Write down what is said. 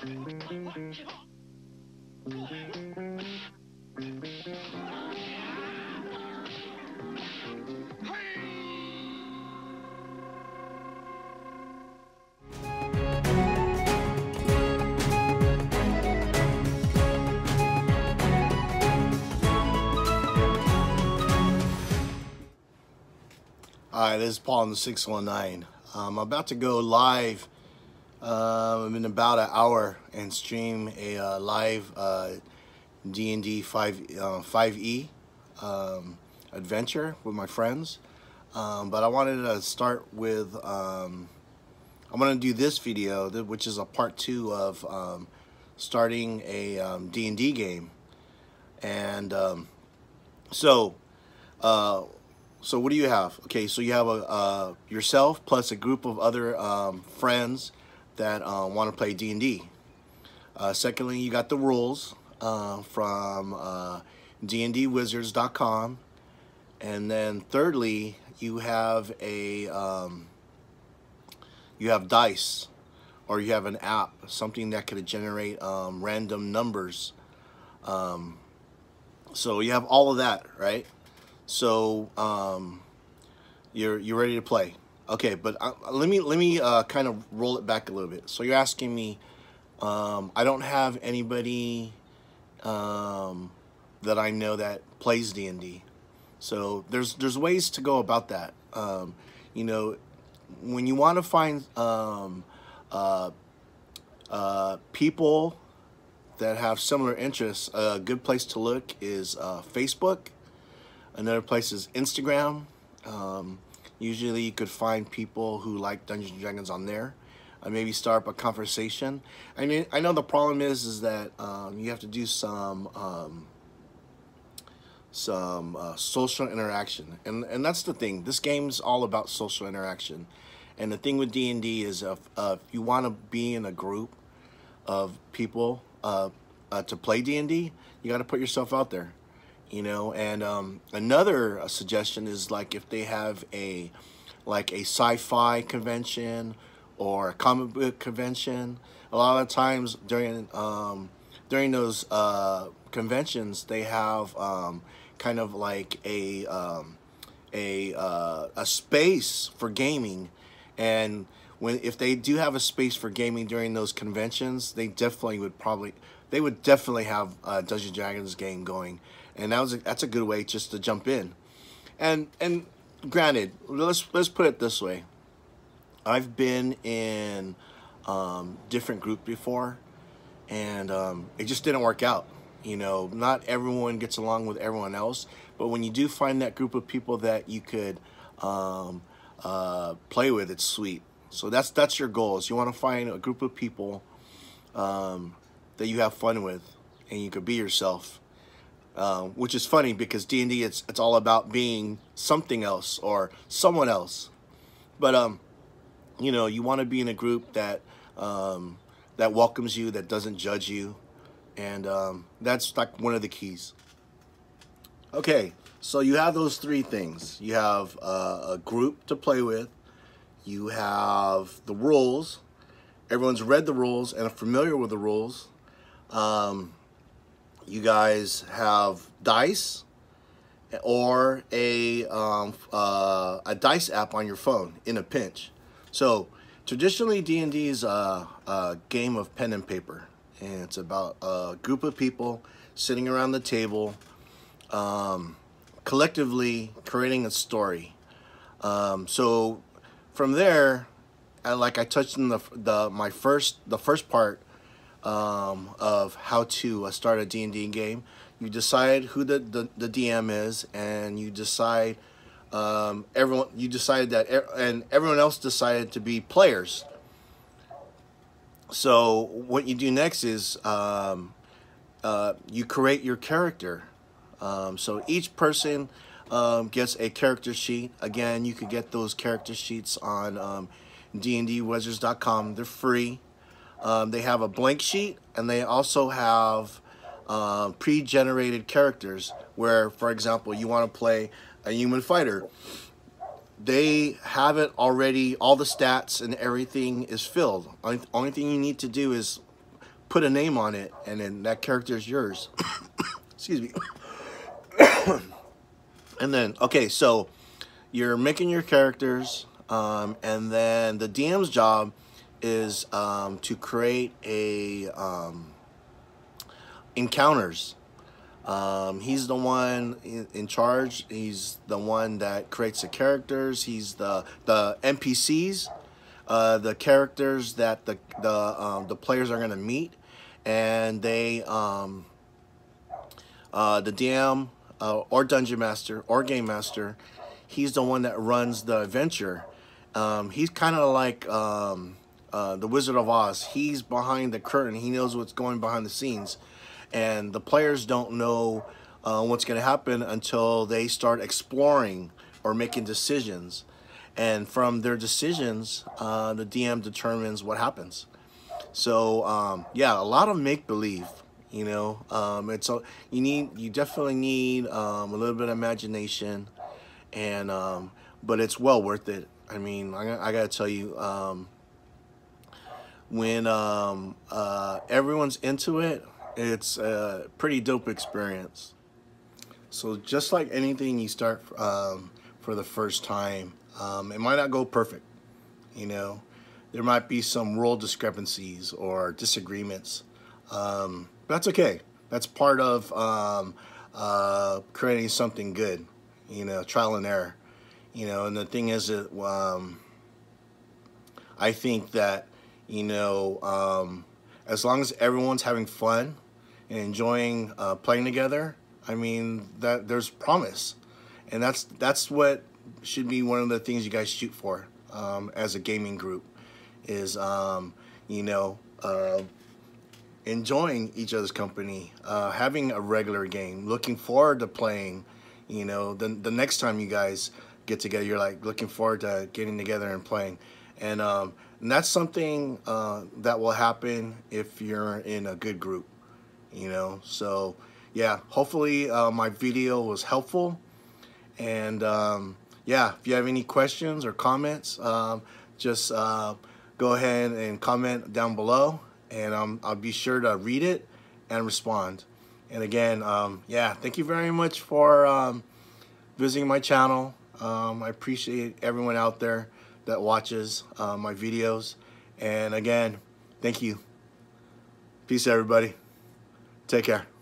Hi, this is Paul in the 619. I'm about to go live in about an hour and stream a live D&D 5e adventure with my friends. But I wanted to start with, I'm going to do this video, which is a part 2 of starting a D&D game. And so what do you have? Okay, so you have yourself plus a group of other friends that want to play D&D. Secondly, you got the rules from dndwizards.com, and then thirdly, you have dice, or you have an app, something that could generate random numbers. So you have all of that, right? So you're ready to play. Okay, but let me kind of roll it back a little bit. So you're asking me, I don't have anybody that I know that plays D&D. So there's ways to go about that. You know, when you want to find people that have similar interests, a good place to look is Facebook. Another place is Instagram. Usually you could find people who like Dungeons & Dragons on there. Maybe start up a conversation. I mean, I know the problem is that you have to do some social interaction, and that's the thing. This game's all about social interaction, and the thing with D&D is if you want to be in a group of people to play D&D, you got to put yourself out there. You know, and another suggestion is, like, if they have a sci-fi convention or a comic book convention, a lot of times during those conventions, they have kind of like a space for gaming. And if they do have a space for gaming during those conventions, they would definitely have a Dungeons & Dragons game going. And that's a good way just to jump in. And granted, let's put it this way. I've been in different groups before, and it just didn't work out. You know, not everyone gets along with everyone else, but when you do find that group of people that you could play with, it's sweet. So that's your goals. You want to find a group of people that you have fun with, and you could be yourself. Which is funny because D&D, it's all about being something else or someone else. But you know, you want to be in a group that that welcomes you, that doesn't judge you, and that's like one of the keys. Okay, so you have those three things. You have a group to play with. You have the rules. Everyone's read the rules and are familiar with the rules. You guys have dice or a dice app on your phone in a pinch. So traditionally, D&D is a game of pen and paper, and it's about a group of people sitting around the table, collectively creating a story. So from there, like I touched in the first part of how to start a D&D game, you decide who the DM is, and you decide everyone else decided to be players. So what you do next is you create your character. So each person gets a character sheet. Again, you could get those character sheets on dndwizards.com. They're free. They have a blank sheet, and they also have pre-generated characters where, for example, you want to play a human fighter. They have it already, all the stats and everything is filled. Only thing you need to do is put a name on it, and then that character is yours. Excuse me. And then, okay, so you're making your characters, and then the DM's job is to create a encounters. He's the one in charge. He's the one that creates the characters. He's the NPCs, the characters that the players are gonna meet, and they the DM or Dungeon Master or Game Master, he's the one that runs the adventure. He's kind of like the Wizard of Oz. He's behind the curtain. He knows what's going behind the scenes, and the players don't know what's going to happen until they start exploring or making decisions. And from their decisions, the DM determines what happens. So yeah, a lot of make-believe. You know, you definitely need a little bit of imagination, and but it's well worth it. I mean, I gotta tell you, when everyone's into it, it's a pretty dope experience. So just like anything you start for the first time, it might not go perfect. You know, there might be some rule discrepancies or disagreements. That's okay. That's part of creating something good, you know, trial and error. You know, and the thing is that I think that, you know, as long as everyone's having fun and enjoying playing together, I mean, that there's promise. And that's what should be one of the things you guys shoot for as a gaming group is, you know, enjoying each other's company, having a regular game, looking forward to playing. You know, the next time you guys get together, you're like looking forward to getting together and playing. And that's something that will happen if you're in a good group, you know. So yeah, hopefully my video was helpful. And yeah, if you have any questions or comments, just go ahead and comment down below, and I'll be sure to read it and respond. And again, yeah, thank you very much for visiting my channel. I appreciate everyone out there that watches my videos. And again, thank you. Peace, everybody. Take care.